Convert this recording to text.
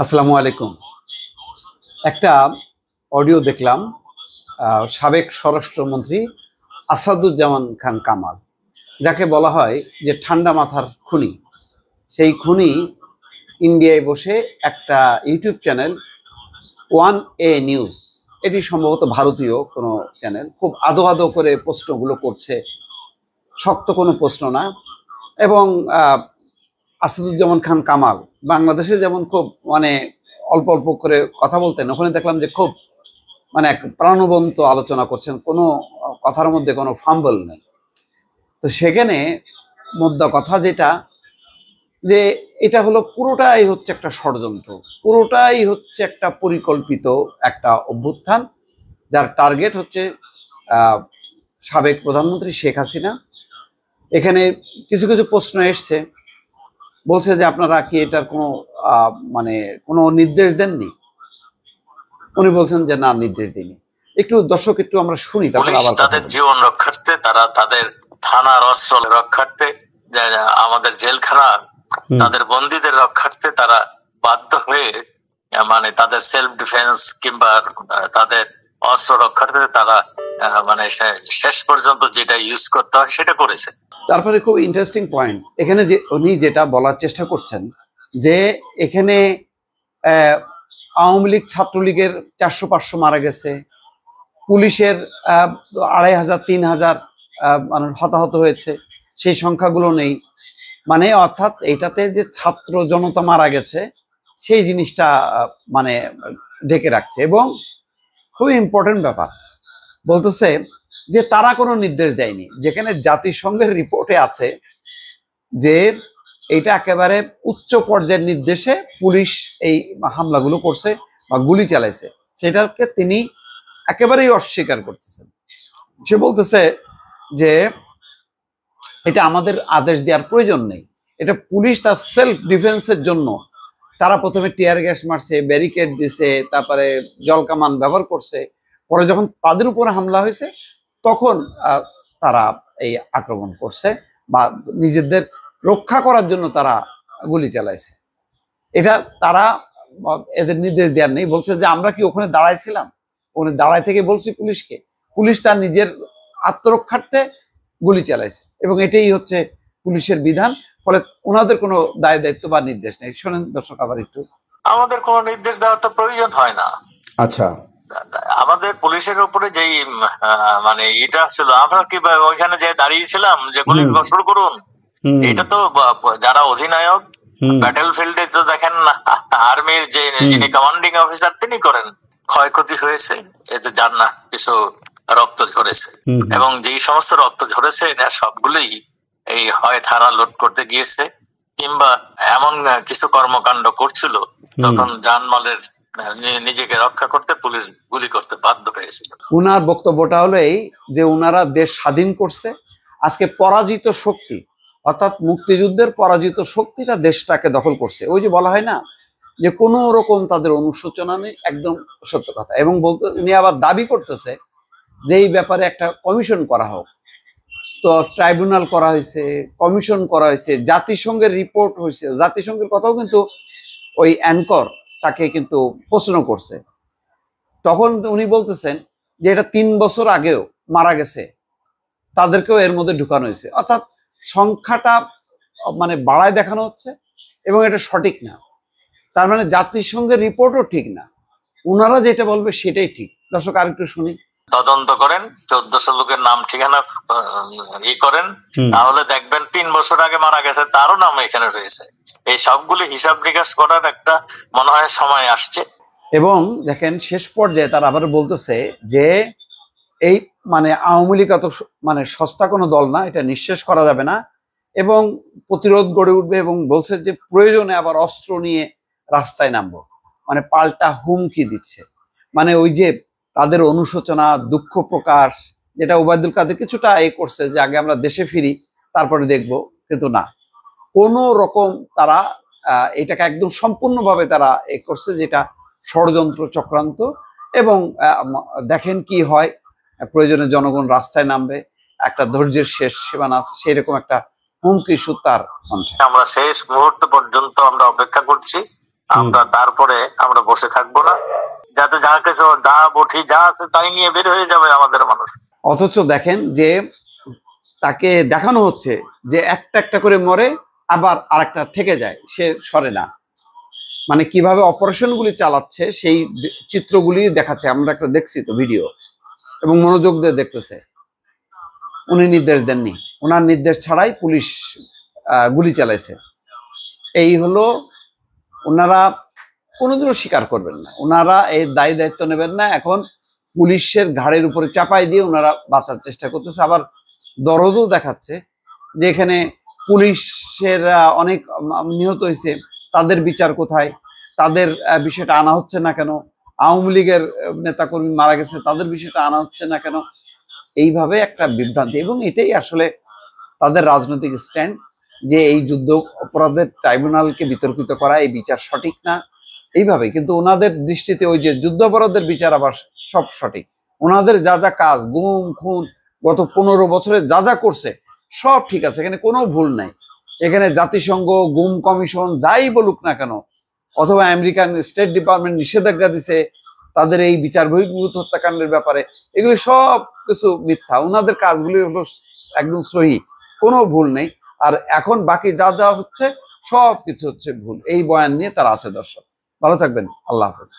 আসসালামু আলাইকুম। একটা অডিও দেখলাম সাবেক স্বরাষ্ট্রমন্ত্রী আসাদুজ্জামান খান কামাল, যাকে বলা হয় যে ঠান্ডা মাথার খুনি। সেই খুনি ইন্ডিয়ায় বসে একটা ইউটিউব চ্যানেল ওয়ান এ নিউজ, এটি সম্ভবত ভারতীয় কোনো চ্যানেল, খুব আদো আদো করে প্রশ্নগুলো করছে, শক্ত কোনো প্রশ্ন না। এবং আসাদুজ্জামান খান কামাল বাংলাদেশে যেমন খুব অল্প অল্প করে কথা বলতেন, ওখানে দেখলাম যে খুব এক প্রাণবন্ত আলোচনা করছেন, কোনো কথার মধ্যে কোনো ফাম্বল নেই। তো সেখানে মোদ্দা কথা যেটা, যে এটা হলো পুরোটাই হচ্ছে একটা ষড়যন্ত্র, পুরোটাই হচ্ছে একটা পরিকল্পিত একটা অভ্যুত্থান, যার টার্গেট হচ্ছে সাবেক প্রধানমন্ত্রী শেখ হাসিনা। এখানে কিছু কিছু প্রশ্ন এসছে, বলছে যে আপনারা কি এটার কোনো নির্দেশ দেননি? উনি বলছেন যে না, নির্দেশ দিইনি। একটু দর্শক একটু আমরা শুনি, তারপর আবার তাদের জীবন রক্ষার্থে, তারা তাদের থানার অস্ত্র রক্ষার্থে, আমাদের জেলখানা তাদের বন্দীদের রক্ষার্থে তারা বাধ্য হয়ে তাদের সেলফ ডিফেন্স কিংবা তাদের অস্ত্র রক্ষার্থে তারা শেষ পর্যন্ত যেটা ইউজ করতে হয় সেটা করেছে। তারপরে খুব ইন্টারেস্টিং পয়েন্ট এখানে, যে উনি যেটা বলার চেষ্টা করছেন যে এখানে আওয়ামী লীগ ছাত্রলীগের 400-500 মারা গেছে, পুলিশের 2500 3000 মানুষ হতাহত হয়েছে, সেই সংখ্যাগুলো নেই। অর্থাৎ এটাতে যে ছাত্র জনতা মারা গেছে সেই জিনিসটা ঢেকে রাখছে। এবং খুবই ইম্পর্টেন্ট ব্যাপার, বলতেছে যে তারা কোনো নির্দেশ দেয়নি, যেখানে জাতিসংঘের রিপোর্টে আছে যে এটা একেবারে উচ্চ পর্যায়ের নির্দেশে পুলিশ এই হামলাগুলো করছে বা গুলি চালাইছে, সেটাকে তিনি একেবারেই অস্বীকার করতেছেন। সে বলতেছে যে এটা আমাদের আদেশ দেওয়ার প্রয়োজন নেই, এটা পুলিশ তার সেলফ ডিফেন্সের জন্য তারা প্রথমে টিয়ার গ্যাস মারছে, ব্যারিকেড দিছে, তারপরে জল কামান ব্যবহার করছে, পরে যখন তাদের উপরে হামলা হয়েছে তখন তারা এই আক্রমণ করছে বা নিজেদের রক্ষা করার জন্য তারা গুলি চালাইছে। এটা তারা এদের নির্দেশ দেওয়ার নেই। বলছে যে আমরা কি ওখানে দাঁড়াইছিলাম? ওখানে দাঁড়ায় থেকে বলছি পুলিশকে, পুলিশ তার নিজের আত্মরক্ষার্থে গুলি চালাইছে, এবং এটাই হচ্ছে পুলিশের বিধান। ফলে ওনাদের কোনো দায় দায়িত্ব বা নির্দেশ নেই। শোনেন দর্শক আবার একটু। আমাদের কোনো নির্দেশ দেওয়ার তো প্রয়োজন হয় না। আচ্ছা, আমাদের পুলিশের উপরে যেই এটা ছিল, আমরা কি ওইখানে যে দাঁড়িয়েছিলাম যে গুলি শুরু করুন, এটা তো যারা অধিনায়ক ব্যাটেল ফিল্ডে তো দেখেন আর্মির যে যিনি কমান্ডিং অফিসার তিনি করেন। ক্ষয়ক্ষতি হয়েছে, এতে যার না কিছু রক্ত ঝরেছে, এবং যেই সমস্ত রক্ত ঝরেছে সবগুলোই এই হয় থানা লোড করতে গিয়েছে কিংবা এমন কিছু কর্মকাণ্ড করছিল তখন জানমালের নিজেকে রক্ষা করতে পুলিশ গুলি করতে বাধ্য হয়েছিল। উনার বক্তব্যটা হলো এই যে উনারা দেশ স্বাধীন করছে, আজকে পরাজিত শক্তি অর্থাৎ মুক্তিযুদ্ধের পরাজিত শক্তিটা দেশটাকে দখল করছে। ওই যে বলা হয় না যে কোনো রকম তাদের অনুশোচনা নেই, একদম সত্য কথা। এবং বলতে উনি আবার দাবি করতেছে যে এই ব্যাপারে একটা কমিশন করা হোক। তো ট্রাইব্যুনাল করা হয়েছে, কমিশন করা হয়েছে, জাতিসংঘের রিপোর্ট হয়েছে, জাতিসংঘের কথাও কিন্তু ওই অ্যাঙ্কর তাকে কিন্তু প্রশ্ন করছে। তখন উনি বলতেছেন যে এটা 3 বছর আগেও মারা গেছে, তাদেরকেও এর মধ্যে ঢুকানো হয়েছে। অর্থাৎ সংখ্যাটা বাড়ায় দেখানো হচ্ছে এবং এটা সঠিক না। তার জাতিসংঘের রিপোর্টও ঠিক না, ওনারা যেটা বলবে সেটাই ঠিক। দর্শক আরেকটু শুনি। তদন্ত করেন, 1400 লোকের নাম ঠিকানা করেন, তাহলে দেখবেন 3 বছর আগে মারা গেছে তারও নাম এখানে রয়েছে। এই সবগুলো হিসাব নিকাশ করার একটা মনে হয় সময় আসছে। এবং দেখেন শেষ পর্যায়ে তারা আবার বলতেছে যে এই আওয়ামী লীগ এত সস্তা কোনো দল না, এটা নিঃশেষ করা যাবে না, এবং প্রতিরোধ গড়ে উঠবে। এবং বলছে যে প্রয়োজনে আবার অস্ত্র নিয়ে রাস্তায় নামবো, পাল্টা হুমকি দিচ্ছে। ওই যে তাদের অনুশোচনা, দুঃখ প্রকাশ, যেটা ওবায়দুল কাদের কিছুটা করছে যে আগে আমরা দেশে ফিরি তারপরে দেখব, কিন্তু না, কোনো রকম তারা এটাকে একদম সম্পূর্ণভাবে তারা করছে, যেটা ষড়যন্ত্র চক্রান্ত। এবং দেখেন কি হয়, প্রয়োজনে জনগণ রাস্তায় নামবে, একটা ধৈর্যের শেষ সীমানা আছে, সেই রকম একটা হুমকি সুতার কণ্ঠে। আমরা শেষ মুহূর্ত পর্যন্ত আমরা অপেক্ষা করছি আমরা তারপরে আমরা বসে থাকবো না, যাতে যা কিছু দা বঠি যা আছে তাই নিয়ে বের হয়ে যাবে আমাদের মানুষ। অথচ দেখেন যে তাকে দেখানো হচ্ছে যে একটা একটা করে মরে, আবার আরেকটা থেকে যায়, সে সরে না। মানে কিভাবে অপারেশনগুলি চালাচ্ছে সেই চিত্রগুলি দেখাচ্ছে। আমরা একটা দেখছি তো ভিডিও, এবং মনোযোগ দিয়ে দেখতেছে। উনি নির্দেশ দেননি, ওনার নির্দেশ ছাড়াই পুলিশ গুলি চালাইছে। এই হলো, ওনারা কোনোদিনও স্বীকার করবেন না, ওনারা এই দায়ী দায়িত্ব নেবেন না। এখন পুলিশের ঘাড়ের উপরে চাপাই দিয়ে ওনারা বাঁচার চেষ্টা করতেছে। আবার দরদও দেখাচ্ছে যে এখানে পুলিশের অনেক নিহত হয়েছে, তাদের বিচার কোথায়, তাদের বিষয়টা আনা হচ্ছে না কেন, আওয়ামী লীগের নেতাকর্মী মারা গেছে, তাদের বিষয়টা আনা হচ্ছে না কেন। এইভাবে একটা বিভ্রান্তি, এবং এটাই আসলে তাদের রাজনৈতিক স্ট্যান্ড, যে এই যুদ্ধ অপরাধের ট্রাইব্যুনালকে বিতর্কিত করা, এই বিচার সঠিক না। এইভাবে কিন্তু ওনাদের দৃষ্টিতে ওই যে যুদ্ধ অপরাধের বিচার আবার সব সঠিক। ওনাদের যা যা কাজ, গুম খুন গত 15 বছরে যা যা করছে সব ঠিক আছে, এখানে কোনো ভুল নাই। এখানে জাতিসংঘ, গুম কমিশন যাই বলুক না কেন, অথবা আমেরিকান স্টেট ডিপার্টমেন্ট নিষেধাজ্ঞা দিছে তাদের এই বিচার বহির্ভূত হত্যাকাণ্ডের ব্যাপারে, এগুলি সব কিছু মিথ্যা। ওনাদের কাজগুলি হলো একদম সহি, কোনো ভুল নেই। আর এখন বাকি যা যা হচ্ছে সব কিছু হচ্ছে ভুল। এই বয়ান নিয়ে তারা আছে। দর্শক ভালো থাকবেন, আল্লাহ হাফেজ।